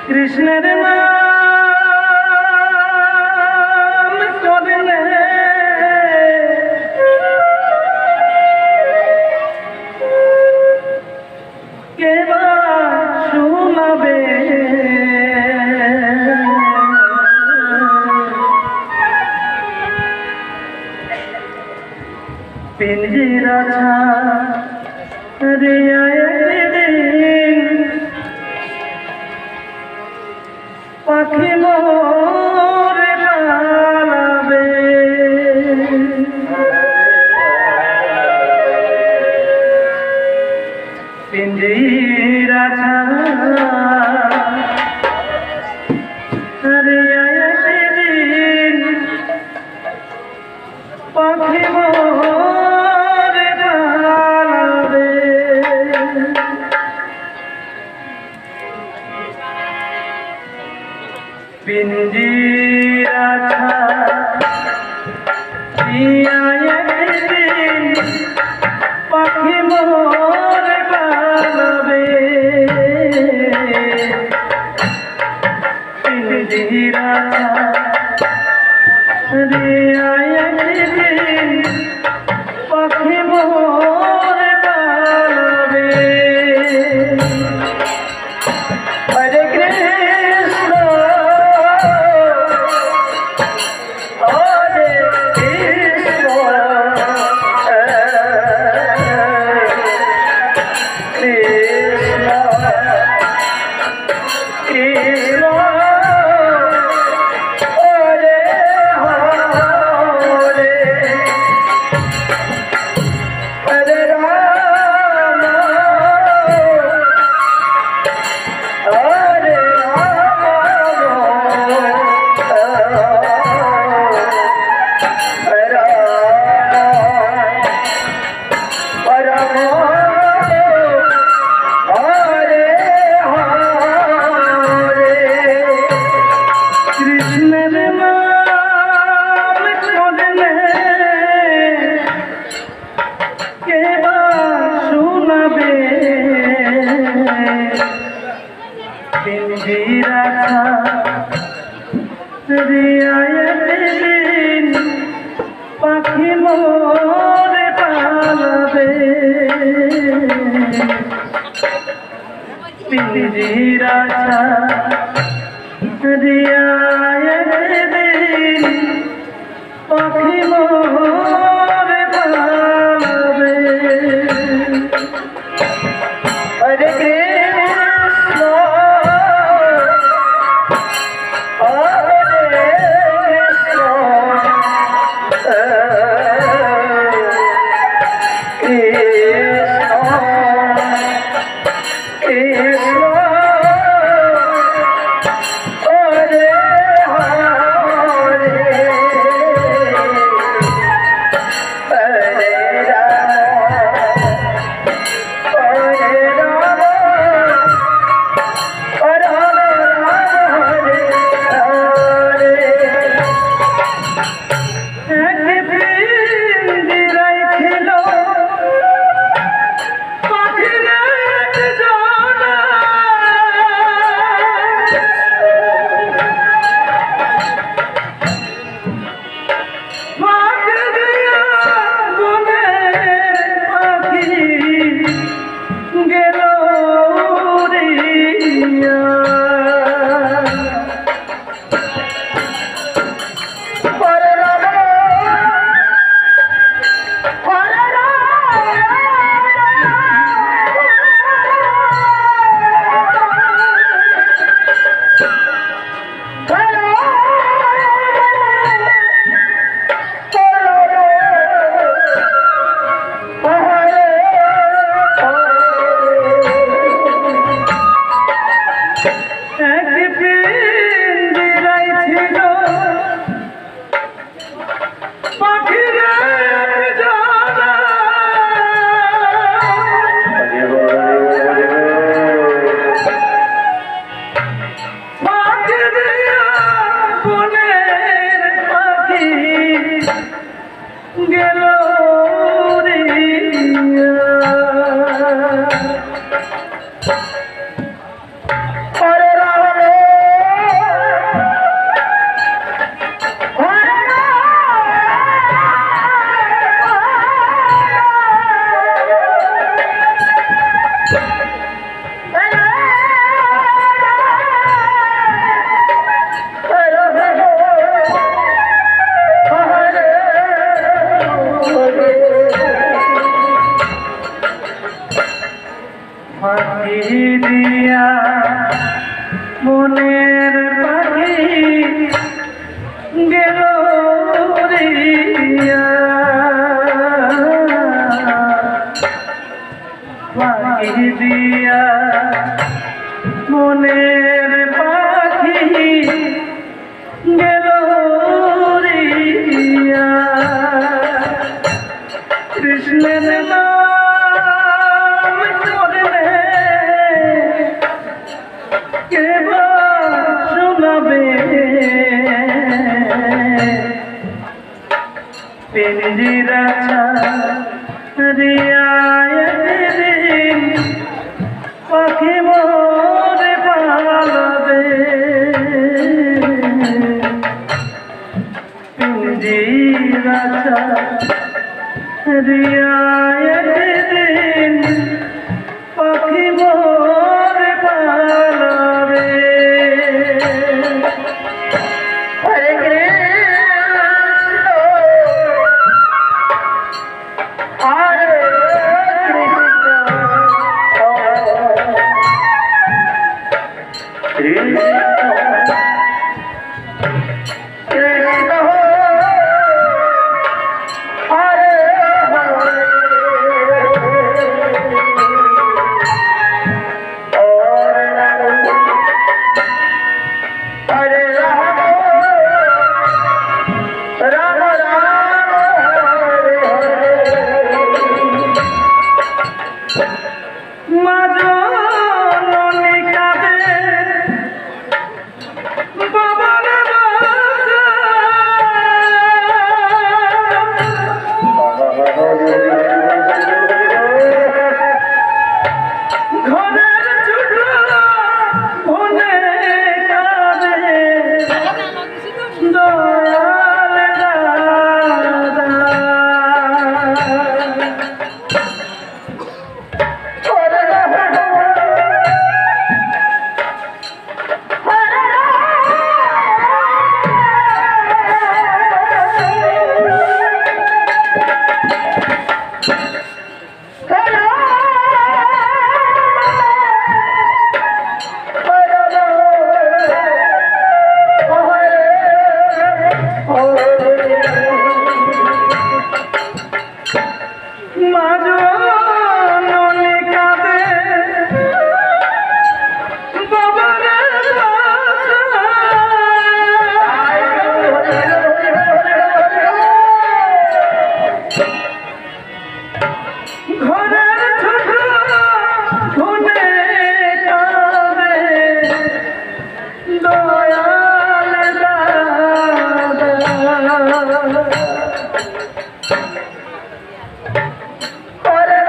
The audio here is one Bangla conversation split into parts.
কৃষ্ণের নাম করলে কে বা শোনাবে পিঞ্জিরা রে একদিন পাখি মোরে পালাবে পিঞ্জিরা রে একদিন পাখি মোরে পালাবে পিঞ্জিরা একদিন পাখি মোরে পালাবে পিঞ্জিরা একদিন পাখি মোরে পালাবে হরে কৃষ্ণ পিঞ্জিরা একদিন পাখি মোরে পালাবে পিঞ্জিরা একদিন পাখি মোরে পালাবে হরে কৃষ্ণ মনের পাখি গেল উড়িয়া পাখি দিয়া মনের পাখি গেল উড়িয়া কৃষ্ণের নাম করলে কে বা শোনাবে পিঞ্জিরা ছাড়িয়া একদিন পাখি মোরে পালাবে পিঞ্জিরা ছাড়িয়া একদিন পাখি মোরে পালাবে। হরে কৃষ্ণ হরে কৃষ্ণ কৃষ্ণ হরে হরে রাম রাম রাম হরে হরে মা জননী কাঁদে বাবার ঘরের ছোট মনে কাঁদে দয়াল দাদা মা জননী কাঁদে বাবার ঘরের ছোট মনে কাঁদে দয়াল দাদা হরে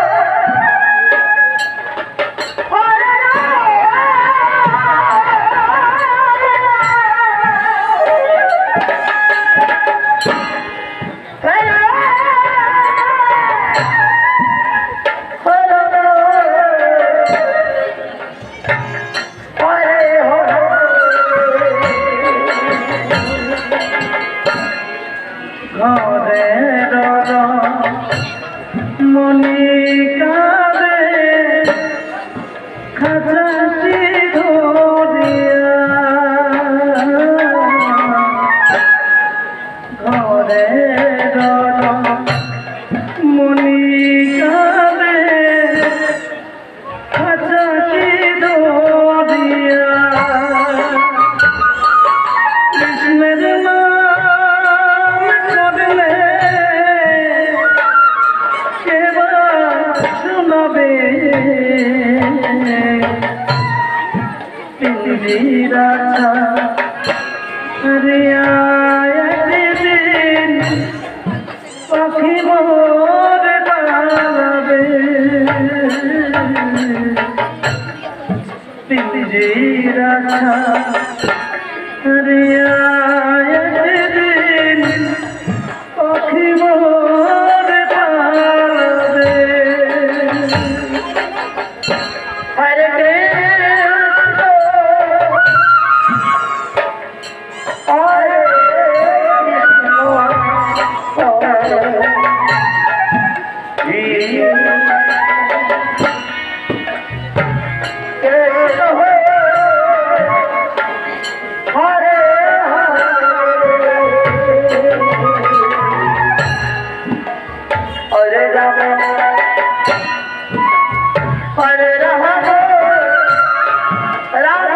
রাম হরে ঘরের মনি কাঁদে খাঁচাটি ধরিয়া ঘরের মনি কাঁদে খাঁচাটি ধরিয়া কৃষ্ণের নাম করলে কে বা শোনাবে পিঞ্জিরা ছাড়িয়া একদিন পাখি মোরে পালাবে পিঞ্জিরা ছাড়িয়া একদিন পাখি মোরে পালাবে। হরে কৃষ্ণ হরে কৃষ্ণ কৃষ্ণ হরে হরে রাম হরে রাম রাম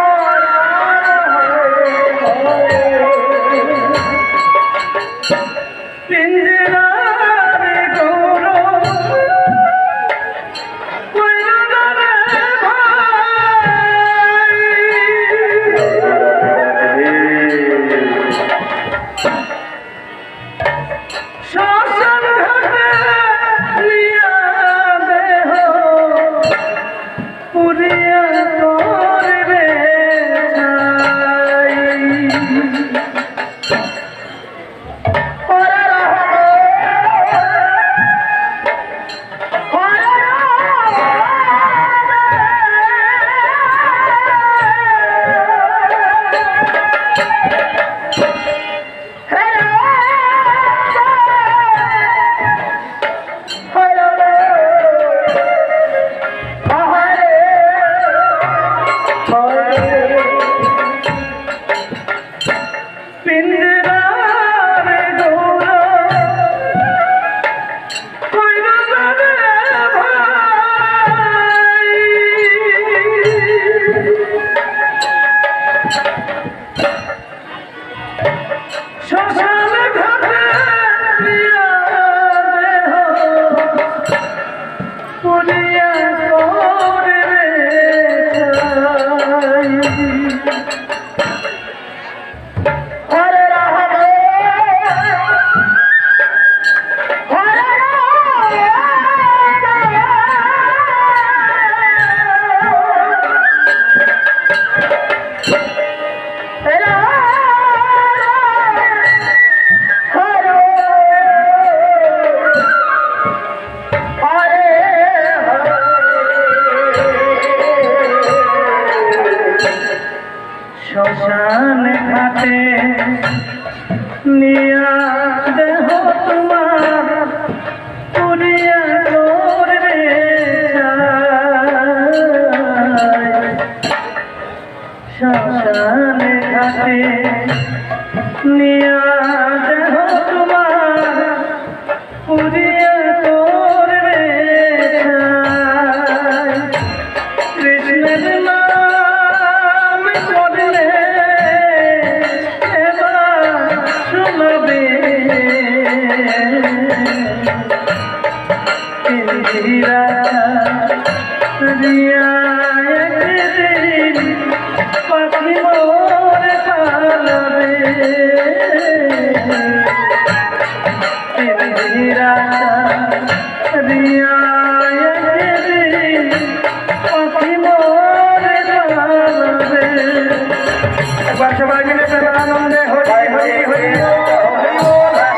পিঞ্জরারে গৌর কইরদারে ভাই শ্মশান ঘাটে নিয়া দেহ পুরিয়া করবে ছাই হরে রাম হরে পিঞ্জরারে গৌর কইরদারে ভাই শ্মশান ঘাটে নিয়া দেহ পুরিয়া করবে ছাই হরে রাম হরে শ্মশান ঘাটে নিয়া দেহ তোমার পুরিয়া করবে ছাই শ্মশান ঘাটে নিয়া দেহ তোমার পুরিয়া করবে ছাই কৃষ্ণের নাম করলে এবার শুনবে ইন্দিরা রিয়া একদিন পাখি মোরে পালবে ইন্দিরা রিয়া একদিন পাখি মোরে পালবে একবার সবাই মিলে আনন্দে হরি হরি হরি হরি